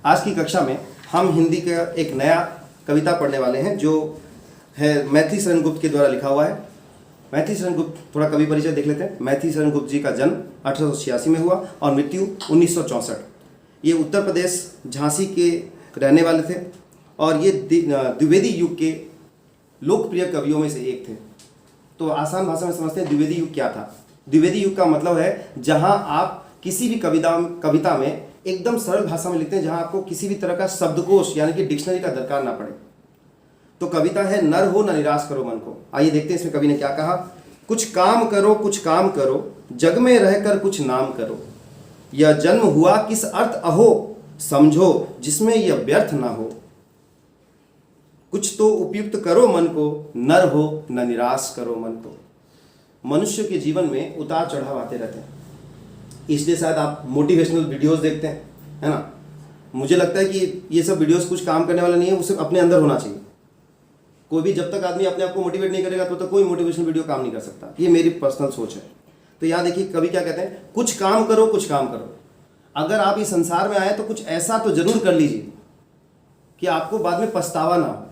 आज की कक्षा में हम हिंदी का एक नया कविता पढ़ने वाले हैं जो है मैथिली शरण गुप्त के द्वारा लिखा हुआ है। मैथिली शरण गुप्त, थोड़ा कवि परिचय देख लेते हैं। मैथिली शरण गुप्त जी का जन्म 1886 में हुआ और मृत्यु 1964। ये उत्तर प्रदेश झांसी के रहने वाले थे और ये द्विवेदी युग के लोकप्रिय कवियों में से एक थे। तो आसान भाषा में समझते हैं द्विवेदी युग क्या था। द्विवेदी युग का मतलब है जहाँ आप किसी भी कविता में एकदम सरल भाषा में लिखते हैं, जहां आपको किसी भी तरह का शब्दकोश यानी कि डिक्शनरी का दरकार ना पड़े। तो कविता है नर हो न निराश करो मन को। आइए देखते हैं इसमें कवि ने क्या कहा। कुछ काम करो कुछ काम करो, जग में रहकर कुछ नाम करो। यह जन्म हुआ किस अर्थ अहो, समझो जिसमें यह व्यर्थ ना हो। कुछ तो उपयुक्त करो मन को, नर हो न निराश करो मन को। मनुष्य के जीवन में उतार चढ़ाव आते रहते हैं, इसलिए शायद आप मोटिवेशनल वीडियोस देखते हैं, है ना। मुझे लगता है कि ये सब वीडियोस कुछ काम करने वाला नहीं है, उसे अपने अंदर होना चाहिए। कोई भी जब तक आदमी अपने आप को मोटिवेट नहीं करेगा तो कोई मोटिवेशनल वीडियो काम नहीं कर सकता। ये मेरी पर्सनल सोच है। तो यहाँ देखिए कवि क्या कहते हैं, कुछ काम करो कुछ काम करो। अगर आप इस संसार में आए तो कुछ ऐसा तो जरूर कर लीजिए कि आपको बाद में पछतावा ना हो।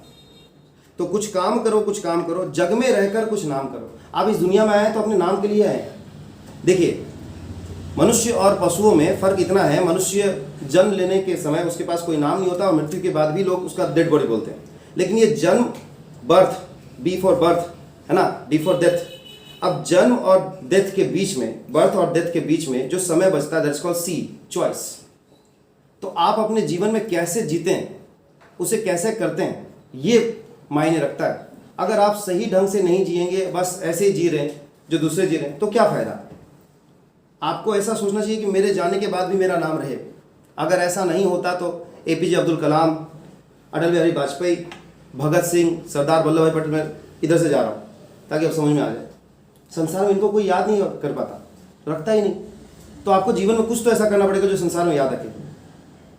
तो कुछ काम करो कुछ काम करो, जग में रहकर कुछ नाम करो। आप इस दुनिया में आए तो अपने नाम के लिए आए। देखिए मनुष्य और पशुओं में फर्क इतना है, मनुष्य जन्म लेने के समय उसके पास कोई नाम नहीं होता और मृत्यु के बाद भी लोग उसका डेड बॉडी बोलते हैं। लेकिन ये जन्म, बर्थ, बी फॉर बर्थ, है ना, डी फॉर डेथ। अब जन्म और डेथ के बीच में, बर्थ और डेथ के बीच में जो समय बचता है, दैट्स कॉल्ड सी, चॉइस। तो आप अपने जीवन में कैसे जीते हैं, उसे कैसे करते हैं, ये मायने रखता है। अगर आप सही ढंग से नहीं जिएंगे, बस ऐसे ही जी रहे हैं जो दूसरे जी रहे हैं, तो क्या फायदा। आपको ऐसा सोचना चाहिए कि मेरे जाने के बाद भी मेरा नाम रहे। अगर ऐसा नहीं होता तो एपीजे अब्दुल कलाम, अटल बिहारी वाजपेयी, भगत सिंह, सरदार वल्लभ भाई पटेल, मैं इधर से जा रहा हूँ ताकि अब समझ में आ जाए। संसार में इनको कोई याद नहीं कर पाता, रखता ही नहीं। तो आपको जीवन में कुछ तो ऐसा करना पड़ेगा जो संसार में याद रखे।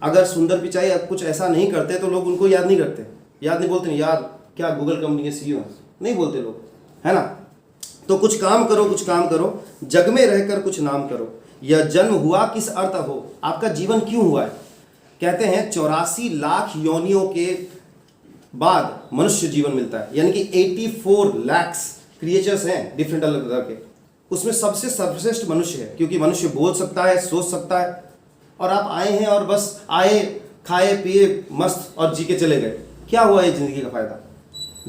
अगर सुंदर पिचाई कुछ ऐसा नहीं करते तो लोग उनको याद नहीं करते, याद नहीं बोलते, नहीं यार क्या गूगल कंपनी के सीईओ हैं, नहीं बोलते लोग, है ना। तो कुछ काम करो कुछ काम करो, जग में रहकर कुछ नाम करो। यह जन्म हुआ किस अर्थ हो, आपका जीवन क्यों हुआ है। कहते हैं 84 लाख योनियों के बाद मनुष्य जीवन मिलता है, यानी कि 84 लाख क्रिएचर्स हैं डिफरेंट अलग तरह के। उसमें सबसे सर्वश्रेष्ठ मनुष्य है, क्योंकि मनुष्य बोल सकता है, सोच सकता है। और आप आए हैं और बस आए, खाए पिए मस्त और जी के चले गए, क्या हुआ ये जिंदगी का फायदा।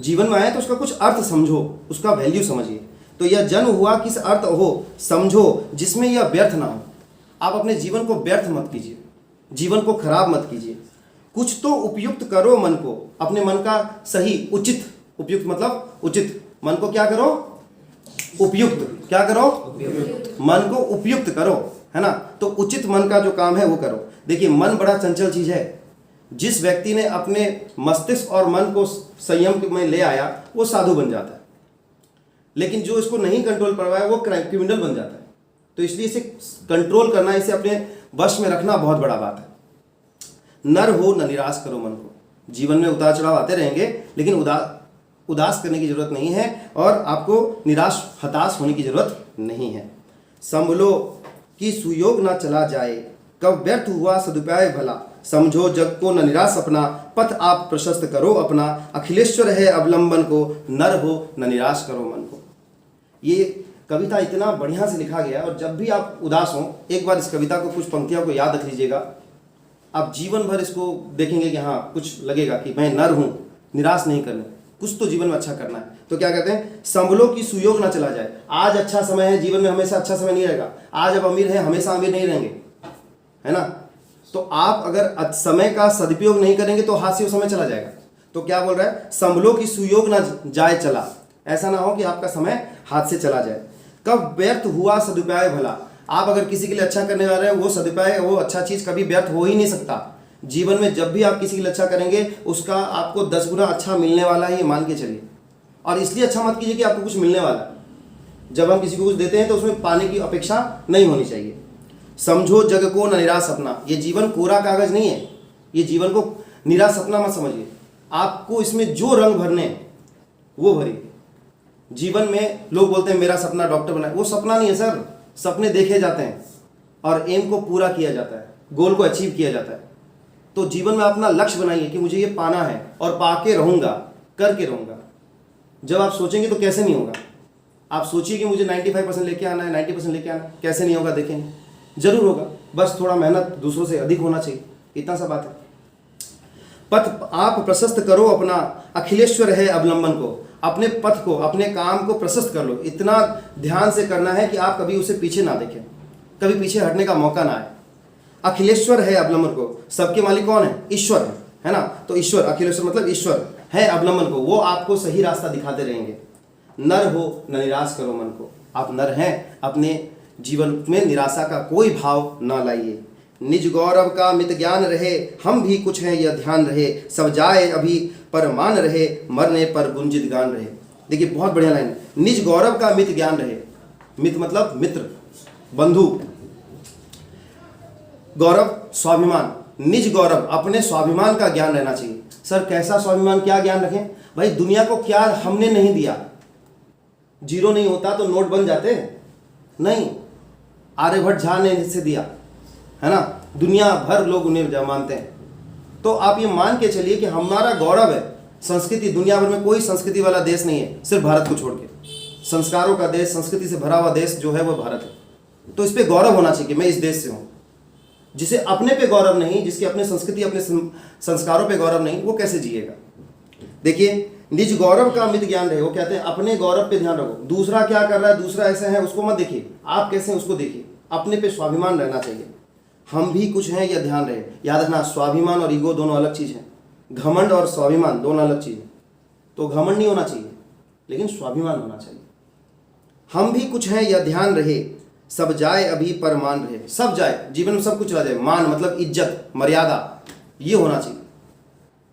जीवन में आए तो उसका कुछ अर्थ समझो, उसका वैल्यू समझिए। तो यह जन्म हुआ किस अर्थ हो, समझो जिसमें यह व्यर्थ ना हो। आप अपने जीवन को व्यर्थ मत कीजिए, जीवन को खराब मत कीजिए। कुछ तो उपयुक्त करो मन को, अपने मन का सही, उचित, उपयुक्त मतलब उचित, मन को क्या करो, उपयुक्त, क्या करो, मन को उपयुक्त करो, है ना। तो उचित मन का जो काम है वो करो। देखिए मन बड़ा चंचल चीज है। जिस व्यक्ति ने अपने मस्तिष्क और मन को संयम में ले आया वो साधु बन जाता है, लेकिन जो इसको नहीं कंट्रोल कर पाया वो क्रिमिनल बन जाता है। तो इसलिए इसे कंट्रोल करना, इसे अपने वश में रखना बहुत बड़ा बात है। नर हो न निराश करो मन को। जीवन में उतार चढ़ाव आते रहेंगे, लेकिन उदास करने की जरूरत नहीं है और आपको निराश हताश होने की जरूरत नहीं है। संभलो कि सुयोग ना चला जाए, कब व्यर्थ हुआ सदुपाय भला। समझो जग को न निराश अपना, पथ आप प्रशस्त करो अपना। अखिलेश्वर है अवलंबन को, नर हो न निराश करो मन को। ये कविता इतना बढ़िया से लिखा गया, और जब भी आप उदास हों एक बार इस कविता को, कुछ पंक्तियों को याद रख लीजिएगा। आप जीवन भर इसको देखेंगे कि हाँ कुछ लगेगा कि मैं नर हूँ, निराश नहीं करना, कुछ तो जीवन में अच्छा करना है। तो क्या कहते हैं, संभलो कि सुयोग ना चला जाए। आज अच्छा समय है, जीवन में हमेशा अच्छा समय नहीं रहेगा। आज अब अमीर है, हमेशा अमीर नहीं रहेंगे, है ना। तो आप अगर समय का सदुपयोग नहीं करेंगे तो हाथ से वो समय चला जाएगा। तो क्या बोल रहा है, संभलो कि सुयोग ना जाए चला। ऐसा ना हो कि आपका समय हाथ से चला जाए। कब व्यर्थ हुआ सदुपाय भला। आप अगर किसी के लिए अच्छा करने वाले हैं, वो सदुपाय, वो अच्छा चीज कभी व्यर्थ हो ही नहीं सकता। जीवन में जब भी आप किसी के लिए अच्छा करेंगे उसका आपको 10 गुना अच्छा मिलने वाला है, ये मान के चलिए। और इसलिए अच्छा मत कीजिए कि आपको कुछ मिलने वाला है। जब हम किसी को कुछ देते हैं तो उसमें पाने की अपेक्षा नहीं होनी चाहिए। समझो जग को न निराश अपना। ये जीवन कोरा कागज नहीं है, ये जीवन को निराश अपना मत समझिए। आपको इसमें जो रंग भरने हैं वो भरिए। जीवन में लोग बोलते हैं मेरा सपना डॉक्टर बना है, वो सपना नहीं है सर, सपने देखे जाते हैं और एम को पूरा किया जाता है, गोल को अचीव किया जाता है। तो जीवन में अपना लक्ष्य बनाइए कि मुझे ये पाना है और पाके रहूँगा, करके रहूँगा। जब आप सोचेंगे तो कैसे नहीं होगा। आप सोचिए कि मुझे 95% लेके आना है, 90% लेके आना है, कैसे नहीं होगा देखेंगे, जरूर होगा। बस थोड़ा मेहनत दूसरों से अधिक होना चाहिए, इतना सा बात है। पथ आप प्रशस्त करो अपना, अखिलेश्वर है अवलंबन को। अपने पथ को, अपने काम को प्रशस्त कर लो। इतना ध्यान से करना है कि आप कभी उसे पीछे ना देखें, कभी पीछे हटने का मौका ना आए। अखिलेश्वर है अवलंबन को। सबके मालिक कौन है? ईश्वर है ना। तो ईश्वर, अखिलेश्वर मतलब ईश्वर है अवलंबन को, वो आपको सही रास्ता दिखाते रहेंगे। नर हो न निराश करो मन को। आप नर हैं, अपने जीवन में निराशा का कोई भाव ना लाइए। निज गौरव का मित ज्ञान रहे, हम भी कुछ हैं यह ध्यान रहे। सब जाए अभी पर मान रहे, मरने पर गुंजित गान रहे। देखिए बहुत बढ़िया लाइन है। निज गौरव का मित ज्ञान रहे। मित मतलब मित्र, बंधु। गौरव स्वाभिमान, निज गौरव अपने स्वाभिमान का ज्ञान रहना चाहिए। सर कैसा स्वाभिमान, क्या ज्ञान रखें? भाई दुनिया को क्या हमने नहीं दिया। जीरो नहीं होता तो नोट बन जाते नहीं। आर्यभट्ट झा ने इससे दिया है ना, दुनिया भर लोग उन्हें मानते हैं। तो आप ये मान के चलिए कि हमारा गौरव है संस्कृति। दुनिया भर में कोई संस्कृति वाला देश नहीं है सिर्फ भारत को छोड़ के। संस्कारों का देश, संस्कृति से भरा हुआ देश जो है वो भारत है। तो इस पे गौरव होना चाहिए कि मैं इस देश से हूँ। जिसे अपने पे गौरव नहीं, जिसके अपने संस्कृति, अपने संस्कारों पे गौरव नहीं, वो कैसे जिएगा? देखिए निज गौरव का मित ज्ञान रहे। वो कहते हैं अपने गौरव पे ध्यान रखो। दूसरा क्या कर रहा है, दूसरा ऐसा है, उसको मत देखिए। आप कैसे हैं उसको देखिए। अपने पे स्वाभिमान रहना चाहिए। हम भी कुछ हैं यह ध्यान रहे। याद रखना, स्वाभिमान और ईगो दोनों अलग चीज़ हैं। घमंड और स्वाभिमान दोनों अलग चीज़ है। तो घमंड नहीं होना चाहिए, लेकिन स्वाभिमान होना चाहिए। हम भी कुछ हैं यह ध्यान रहे, सब जाए अभी पर मान रहे। सब जाए, जीवन में सब कुछ चला जाए। मान मतलब इज्जत, मर्यादा, ये होना चाहिए।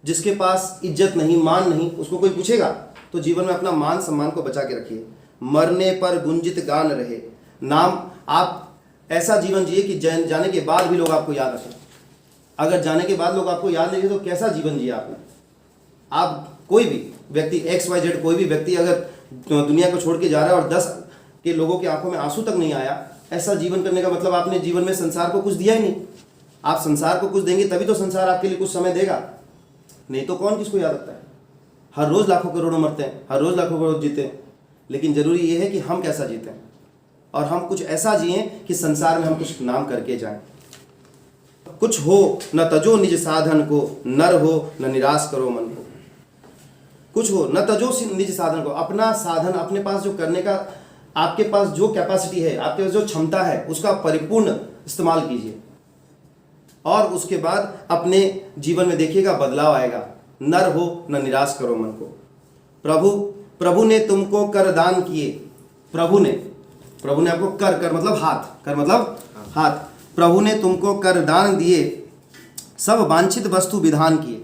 जिसके पास इज्जत नहीं, मान नहीं, उसको कोई पूछेगा तो जीवन में अपना मान सम्मान को बचा के रखिए। मरने पर गुंजित गान रहे। नाम, आप ऐसा जीवन जिए कि जाने के बाद भी लोग आपको याद रखें। अगर जाने के बाद लोग आपको याद नहीं तो कैसा जीवन जिया आपने? आप कोई भी व्यक्ति XYZ, कोई भी व्यक्ति अगर दुनिया को छोड़ के जा रहा है और 10 के लोगों की आंखों में आंसू तक नहीं आया, ऐसा जीवन करने का मतलब आपने जीवन में संसार को कुछ दिया ही नहीं। आप संसार को कुछ देंगे तभी तो संसार आपके लिए कुछ समय देगा, नहीं तो कौन किसको याद रखता है? हर रोज लाखों करोड़ों मरते हैं, हर रोज लाखों करोड़ जीते हैं, लेकिन जरूरी ये है कि हम कैसा जीते हैं और हम कुछ ऐसा जिए कि संसार में हम कुछ नाम करके जाएं। कुछ हो न तजो निज साधन को, नर हो न निराश करो मन को। कुछ हो न तजो निज साधन को। अपना साधन, अपने पास जो करने का, आपके पास जो कैपेसिटी है, आपके पास जो क्षमता है, उसका परिपूर्ण इस्तेमाल कीजिए और उसके बाद अपने जीवन में देखिएगा बदलाव आएगा। नर हो न निराश करो मन को। प्रभु ने तुमको कर दान किए। प्रभु ने आपको कर मतलब हाथ, कर मतलब हाथ। प्रभु ने तुमको कर दान दिए, सब वांछित वस्तु विधान किए।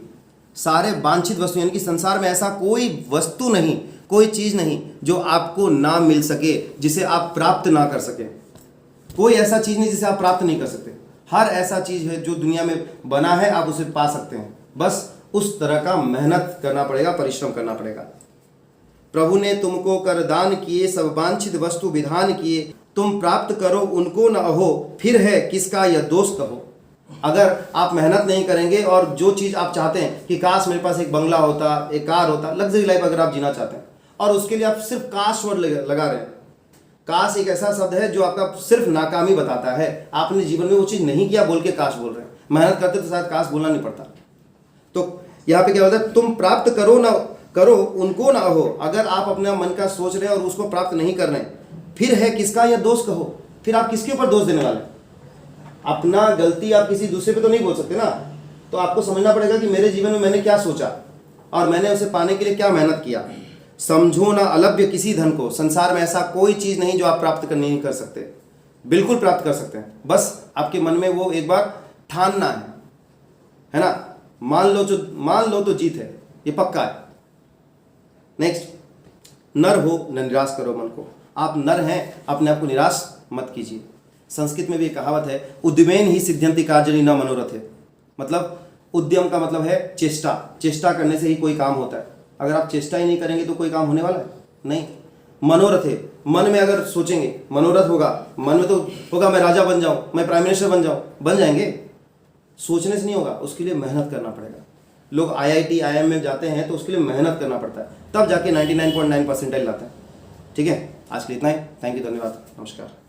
सारे वांछित वस्तु, यानी कि संसार में ऐसा कोई वस्तु नहीं, कोई चीज नहीं जो आपको ना मिल सके, जिसे आप प्राप्त ना कर सके। कोई ऐसा चीज नहीं जिसे आप प्राप्त नहीं कर सकते। हर ऐसा चीज है जो दुनिया में बना है, आप उसे पा सकते हैं। बस उस तरह का मेहनत करना पड़ेगा, परिश्रम करना पड़ेगा। प्रभु ने तुमको कर दान किए, सब वांछित वस्तु विधान किए। तुम प्राप्त करो उनको न अहो, फिर है किसका यह दोष कहो। अगर आप मेहनत नहीं करेंगे और जो चीज़ आप चाहते हैं कि काश मेरे पास एक बंगला होता, एक कार होता, लग्जरी लाइफ अगर आप जीना चाहते हैं और उसके लिए आप सिर्फ काश वर्ड लगा रहे हैं। काश एक ऐसा शब्द है जो आपका सिर्फ नाकामी बताता है। आपने जीवन में वो चीज़ नहीं किया बोल के काश बोल रहे हैं। मेहनत करते तो शायद काश बोलना नहीं पड़ता। तो यहाँ पे क्या होता है, तुम प्राप्त करो ना करो उनको ना हो। अगर आप अपना मन का सोच रहे हैं और उसको प्राप्त नहीं कर रहे हैं, फिर है किसका यह दोष कहो। फिर आप किसके ऊपर दोष देने वाले? अपना गलती आप किसी दूसरे पे तो नहीं बोल सकते ना। तो आपको समझना पड़ेगा कि मेरे जीवन में मैंने क्या सोचा और मैंने उसे पाने के लिए क्या मेहनत किया। समझो ना अलभ्य किसी धन को। संसार में ऐसा कोई चीज़ नहीं जो आप प्राप्त नहीं कर सकते। बिल्कुल प्राप्त कर सकते हैं, बस आपके मन में वो एक बार ठानना है ना। मान लो तो जीत है, ये पक्का है। नेक्स्ट, नर हो न निराश करो मन को। आप नर हैं, अपने आप को निराश मत कीजिए। संस्कृत में भी एक कहावत है, उद्यमेन ही सिद्ध्यंति कार्याणि न मनोरथ है। मतलब उद्यम का मतलब है चेष्टा, चेष्टा करने से ही कोई काम होता है। अगर आप चेष्टा ही नहीं करेंगे तो कोई काम होने वाला है नहीं। मनोरथ है, मन में अगर सोचेंगे, मनोरथ होगा, मन में तो होगा मैं राजा बन जाऊं, मैं प्राइम मिनिस्टर बन जाऊं, बन जाएंगे। सोचने से नहीं होगा, उसके लिए मेहनत करना पड़ेगा। लोग IIT IIM में जाते हैं तो उसके लिए मेहनत करना पड़ता है, तब जाके 99.9 परसेंटाइल लाता है। ठीक है, आज के लिए इतना ही। थैंक यू, धन्यवाद, नमस्कार।